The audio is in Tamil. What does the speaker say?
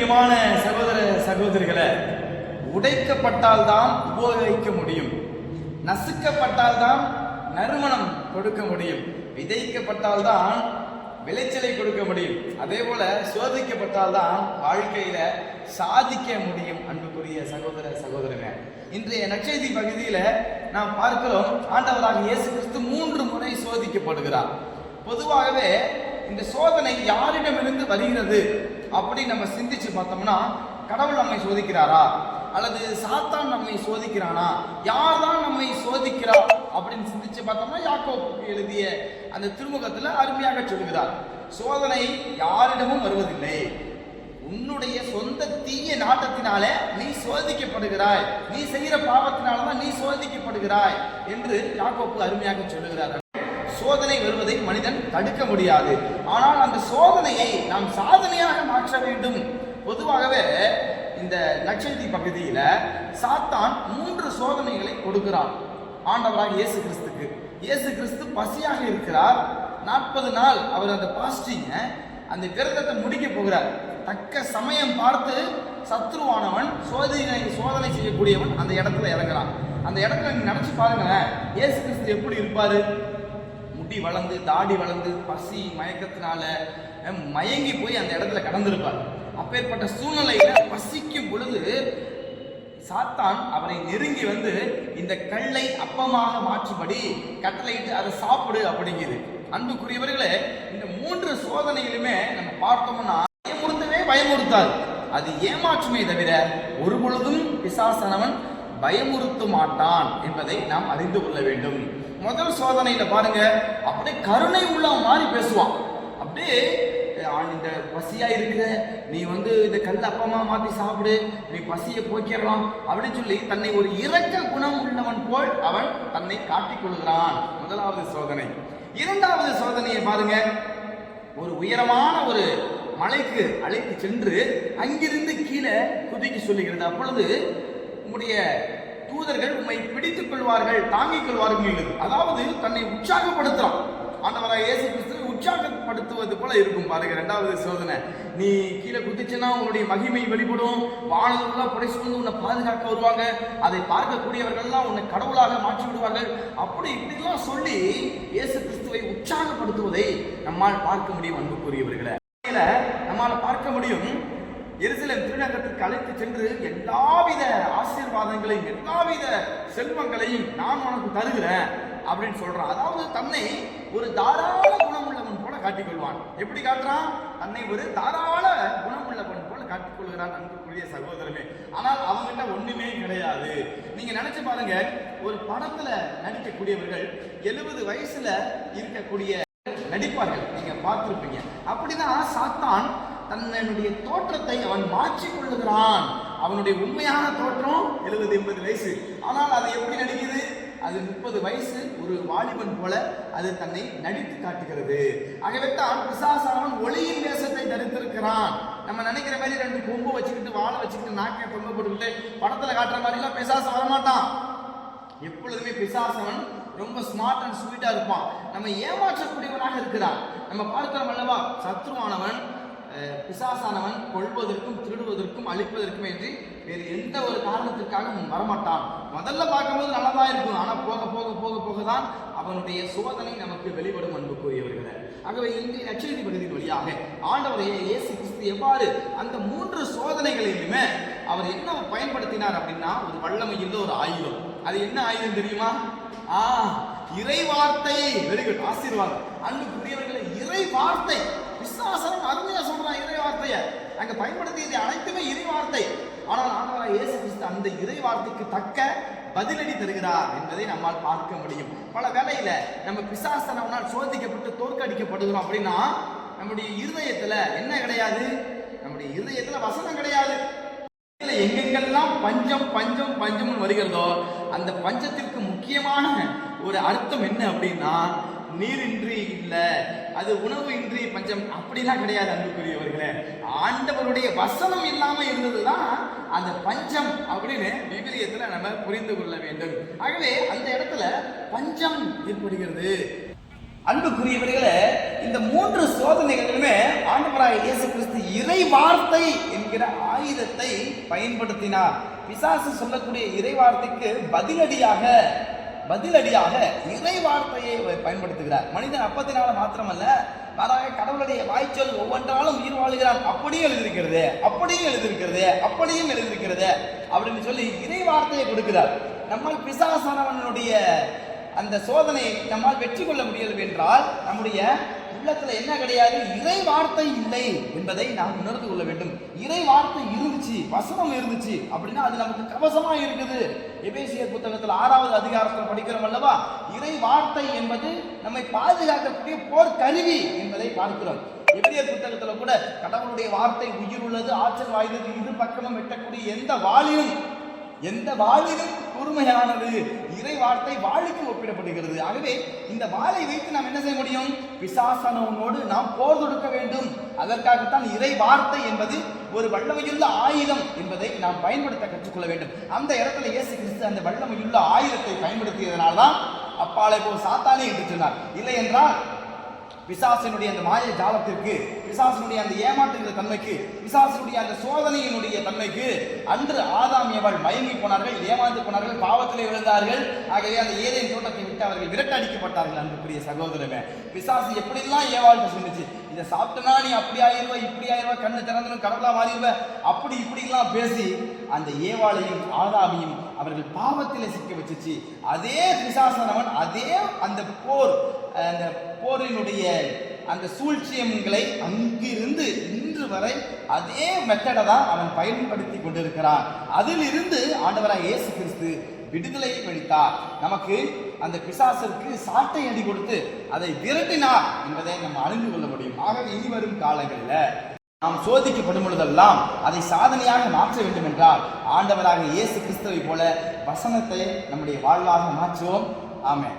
பிரியமான சகோதர சகோதரிகளை, உடைக்கப்பட்டால்தான் உபயோகிக்க முடியும், நசுக்கப்பட்டால்தான் நறுமணம் கொடுக்க முடியும், விதைக்கப்பட்டால்தான் விளைச்சலை கொடுக்க முடியும், அதே போல சோதிக்கப்பட்டால்தான் வாழ்க்கையில சாதிக்க முடியும். அன்புக்குரிய சகோதர சகோதரர்கள், இன்றைய நற்செய்தி பகுதியில நாம் பார்க்கிறோம், ஆண்டவராக இயேசு கிறிஸ்து 3 முறை சோதிக்கப்படுகிறார். பொதுவாகவே இந்த சோதனை யாரிடமிருந்து வருகிறது அப்படி நம்ம சிந்திச்சு பார்த்தோம்னா, கடவுள் நம்மை சோதிக்கிறாரா அல்லது சாத்தான் நம்மை சோதிக்கிறானா, யார் தான் நம்மை சோதிக்கிறார் அப்படின்னு சிந்திச்சு பார்த்தோம்னா, யாக்கோபுக்கு எழுதிய அந்த திருமுகத்துல அருமையாக சொல்கிறார், சோதனை யாரிடமும் வருவதில்லை, உன்னுடைய சொந்த தீய நாட்டத்தினாலே நீ சோதிக்கப்படுகிறாய், நீ செய்கிற பாவத்தினாலதான் நீ சோதிக்கப்படுகிறாய் என்று யாக்கோபு அருமையாக சொல்லுகிறார். சோதனை வருவதை மனிதன் தடுக்க முடியாது, ஆனால் அந்த சோதனையை நாம் சாதனையாக மாற்ற வேண்டும். பொதுவாகவே இந்த நற்செய்தி பகுதியில சாத்தான் 3 சோதனைகளை கொடுக்கிறான் ஆண்டவராக இயேசு கிறிஸ்துக்கு. இயேசு கிறிஸ்து பசியாக இருக்கிறார், 40 நாள் அவர் அந்த பாஸ்டிங் அந்த விரதத்தை முடிக்க போகிறார். தக்க சமயம் பார்த்து சத்ருவானவன் சோதனை செய்யக்கூடியவன் அந்த இடத்துல இறங்குறான். அந்த இடத்துல நீங்க நினைச்சு பாருங்களேன், இயேசு கிறிஸ்து எப்படி இருப்பாரு? முடி வளர்ந்து தாடி வளர்ந்து பசி மயக்கத்தினால மயங்கி போய் அந்த இடத்துல கடந்திருப்பார். அப்பேற்பட்ட சூழ்நிலையில பசிக்கும் பொழுது சாத்தான் அவரை நெருங்கி வந்து இந்த கல்லை அப்பமாக மாற்றும்படி கட்டளையிட்டு அதை சாப்பிடு அப்படிங்குது. அன்புக்குரியவர்களே, இந்த 3 சோதனையிலுமே நம்ம பார்த்தோம்னா பயமுறுத்தாது, அது ஏமாற்றுமே தவிர ஒரு பொழுதும் பிசாசானவன் பயமுறுத்த மாட்டான் என்பதை நாம் அறிந்து கொள்ள வேண்டும். முதல் சோதனையில பாருங்க, அப்படியே கருணை உள்ள மாதிரி பேசுவான். அப்படியே இந்த பசியா இருக்கிற நீ இந்த கல்ல அப்பமா மாத்தி சாப்பிடு, நீ பசியை போக்கிடலாம் அப்படின்னு சொல்லி தன்னை ஒரு இரக்க குணம் உள்ளவன் போல் அவன் தன்னை காட்டிக் கொள்கிறான். முதலாவது சோதனை. இரண்டாவது சோதனையை பாருங்க, ஒரு உயரமான ஒரு மலைக்கு அழைத்து சென்று அங்கிருந்து கீழே குதிக்க சொல்லுகிறது. அப்பொழுது உம்முடைய தூதர்கள் உம்மை பிடித்துக் கொள்வார்கள், தாங்கிக் கொள்வார்கள். அதாவது தன்னை உற்சாகப்படுத்துறான். ஆண்டவராக இயேசு கிறிஸ்து உற்சாகப்படுத்துவது போல இருக்கும் பாருங்க. இரண்டாவது சோதனை, நீ கீழே குதிச்சுன்னா உன்னுடைய மகிமை வெளிப்படும், வானவர்கள்லாம் புடை சூழ்ந்து உன்னை பாதுகாக்க வருவாங்க, அதை பார்க்கக்கூடியவர்கள்லாம் உன்னை கடவுளாக மாற்றி விடுவார்கள், அப்படி இப்படிலாம் சொல்லி இயேசு கிறிஸ்துவை உற்சாகப்படுத்துவதை நம்மால் பார்க்க முடியும். அன்புக்குரியவர்களை, நம்மால பார்க்க முடியும். எருசலேம் திருநகரத்திற்கு அழைத்து சென்று எல்லாவித ஆசீர்வாதங்களையும் எல்லாவித செல்வங்களையும் நான் உனக்கு தருகிறேன் அப்படின்னு சொல்றான். அதாவது தன்னை ஒரு தாராள குணமுள்ளவன் போல காட்டிக்கொள்வான். எப்படி காட்டுறான்? தன்னை ஒரு தாராள குணமுள்ளவன் போல காட்டிக்கொள்கிறான். அன்புக்குரிய சகோதரமே, ஆனால் அவங்ககிட்ட ஒண்ணுமே கிடையாது. நீங்க நினைச்சு பாருங்க, ஒரு படத்துல நடிக்கக்கூடியவர்கள் 70 வயசுல இருக்கக்கூடிய நடிப்பார்கள், நீங்க பார்த்திருப்பீங்க. அப்படிதான் சாத்தான் தன்னுடைய தோற்றத்தை அவன் மாற்றிக் கொள்ளுகிறான். அவனுடைய உண்மையான தோற்றம் 70-80 வயசு, ஆனால் அது எப்படி நடிக்குது? அது 30 வயசு ஒரு வாலிபன் போல அது தன்னை நடித்து காட்டுகிறது. ஆகவே தான் பிசாசானவன் ஒளியின் வேஷத்தை தரித்திருக்கிறான். நம்ம நினைக்கிற மாதிரி 2 கொம்பு வச்சுக்கிட்டு வாழை வச்சுக்கிட்டு நாக்கை தொங்க போட்டுக்கிட்டு படத்துல காட்டுற மாதிரி எல்லாம் பிசாசு வரமாட்டான். எப்பொழுதுமே பிசாசவன் ரொம்ப ஸ்மார்ட் அண்ட் ஸ்வீட்டா இருப்பான். நம்ம ஏமாற்றக்கூடியவனாக இருக்கிறான். நம்ம பார்க்கிறோம் அல்லவா, சத்ருவானவன் பிசாசானவன் கொள்வதற்கும் திருடுவதற்கும் அழிப்பதற்கும் என்று வேறு எந்த ஒரு காரணத்திற்காகவும் வரமாட்டான். முதல்ல பார்க்கும்போது நல்லதா இருக்கும், ஆனா போக போக போக போக தான் அவனுடைய சோதனை நமக்கு வெளிப்படும். அன்புக்குரியவர்களே, ஆகவே இன்றைய நற்செய்தி பகுதியின் வழியாக ஆண்டவரையே இயேசு கிறிஸ்து எவ்வாறு அந்த 3 சோதனைகளிலுமே அவர் என்ன பயன்படுத்தினார் அப்படின்னா, ஒரு வல்லமையுள்ள ஒரு ஆயுதம். அது என்ன ஆயுதம் தெரியுமா? இறை வார்த்தை. வெரி குட், ஆசீர்வாதம். அன்புக்குரியவர்களே, இறை வார்த்தை. விசுவாசம் அருமையா சொல்றான் இறை வார்த்தையை. அங்க பயன்படுத்தியது அனைத்துமே இறை வார்த்தை. ஆனால் ஆண்டவராகிய இயேசு கிறிஸ்து அந்த இறை வார்த்தைக்கு தக்க பதிலடி தருகிறார் என்பதை நம்மால் பார்க்க முடியும். பல வேளையில நம்ம பிசாசனால் சோதிக்கப்பட்டு தோற்கடிக்கப்படுகிறோம் அப்படின்னா, நம்முடைய இருதயத்துல என்ன கிடையாது? நம்முடைய இருதயத்துல வசனம் கிடையாது. எங்கெங்கெல்லாம் பஞ்சம் பஞ்சம் பஞ்சம் வருகிறதோ அந்த பஞ்சத்திற்கு முக்கியமான ஒரு அர்த்தம் என்ன அப்படின்னா, நீரின்றி இல்ல, அது உணவு இன்றி பஞ்சம் அப்படிலாம் கிடையாது. அன்புக்குரியவர்களே, ஆண்டவருடைய வசனம் இல்லாம இருந்ததுதான் அந்த பஞ்சம் அப்படின்னு விவிலியத்துல நம்ம புரிந்து கொள்ள வேண்டும். ஆகவே அந்த இடத்துல பஞ்சம் ஏற்படுகிறது. அன்புக்குரியவர்களே, இந்த 3 சோதனைகளிலுமே ஆண்டவராகிய இயேசு கிறிஸ்து இறை வார்த்தை என்கிற ஆயுதத்தை பயன்படுத்தினார். பிசாசு சொல்லக்கூடிய இறை வார்த்தைக்கு பதிலடியாக இறை வார்த்தையை பயன்படுத்துகிறார். மனிதன் அப்பத்தினால மாத்திரமல்ல, மாறாக கடவுளுடைய வாய்ச்சொல் ஒவ்வொன்றாலும் உயிர் வாழுகிறான். அப்படியும் எழுதியிருக்கிறது அப்படின்னு சொல்லி இறை வார்த்தையை கொடுக்கிறார். நம்மால் பிசாசானவனுடைய அந்த சோதனை நம்மால் வெற்றி கொள்ள முடியவில்லை என்றால் நம்முடைய உள்ளத்துல என்ன கிடையாது? இறை வார்த்தை இல்லை என்பதை நாம் உணர்ந்து கொள்ள வேண்டும். இறை வார்த்தை இருந்துச்சு, வசனம் இருந்துச்சு அப்படின்னா அது நமக்கு கவசமா இருக்குது. எபேசியர் புத்தகத்தில் 6வது அதிகாரத்தில் படிக்கிறோம் அல்லவா? இறை வார்த்தை என்பது நம்மை பாதுகாக்கக்கூடிய போர் கருவி என்பதை பார்க்கிறோம். எபிரேயர் புத்தகத்தில் கூட கடவுளுடைய வார்த்தை உயிர் உள்ளது, ஆற்றல் வாய்ந்தது, இரு பக்கமும் வெட்டக்கூடிய எந்த வாளிலும் கூர்மையானது. இறை வார்த்தை வாளுக்கு ஒப்பிடப்படுகிறது. ஆகவே இந்த வாளை வைத்து நாம் என்ன செய்ய முடியும்? பிசாசானவனோடு நாம் போர் தொடுக்க வேண்டும். அதற்காகத்தான் இறை வார்த்தை என்பது ஒரு வல்லமையுள்ள ஆயுதம் என்பதை நாம் பயன்படுத்த கற்றுக்கொள்ள வேண்டும். அந்த இடத்துல இயேசு கிறிஸ்து அந்த வல்லமையுள்ள ஆயுதத்தை பயன்படுத்தியதனால்தான் அப்பாலை போல் சாத்தானே என்று சொன்னார். இல்லை என்றால் பிசாசினுடைய அந்த மாய ஜாலத்திற்கு, பிசாசினுடைய அந்த ஏமாற்றுகிற தன்மைக்கு, பிசாசினுடைய அந்த சோதனையினுடைய தன்மைக்கு அன்று ஆதாம் ஏவாள் மயங்கி போனார்கள், ஏமாந்து போனார்கள், பாவத்திலே விழுந்தார்கள். ஆகவே அந்த ஏதேன் தோட்டத்தை விட்டு அவர்கள் விரட்டடிக்கப்பட்டார்கள். அன்புக்குரிய சகோதரமே, பிசாசு எப்படிலாம் ஏவாள்கிட்ட சொன்னிச்சு, இதை சாப்பிட்டனா நீ அப்படி ஆயிருவ, இப்படி ஆயிருவ, கண்ணு திறந்தனும் கடவுளா மாறிடுவ, அப்படி இப்படிலாம் பேசி அந்த ஏவாளையும் ஆதாமையும் அவர்கள் பாவத்திலே சிக்க வச்சிச்சு. அதே பிசாசானவன் அதே அந்த போரினுடைய அந்த சூழ்ச்சியங்களை அங்கிருந்து இன்று வரை அதே மெத்தடை தான் அவன் பயன்படுத்தி கொண்டிருக்கிறான். அதிலிருந்து ஆண்டவராக இயேசு கிறிஸ்து விடுதலையை அளித்தார். நமக்கு அந்த பிசாசிற்கு சாட்டை அடி கொடுத்து அதை விரட்டினார் என்பதை நம்ம அறிந்து கொள்ள முடியும். ஆகவே இனி வரும் காலங்களில் நாம் சோதிக்கப்படும் பொழுதெல்லாம் அதை சாதனையாக மாற்ற வேண்டும் என்றால் ஆண்டவராக இயேசு கிறிஸ்துவை போல வசனத்தை நம்முடைய வாழ்வாக மாற்றுவோம். ஆமென்.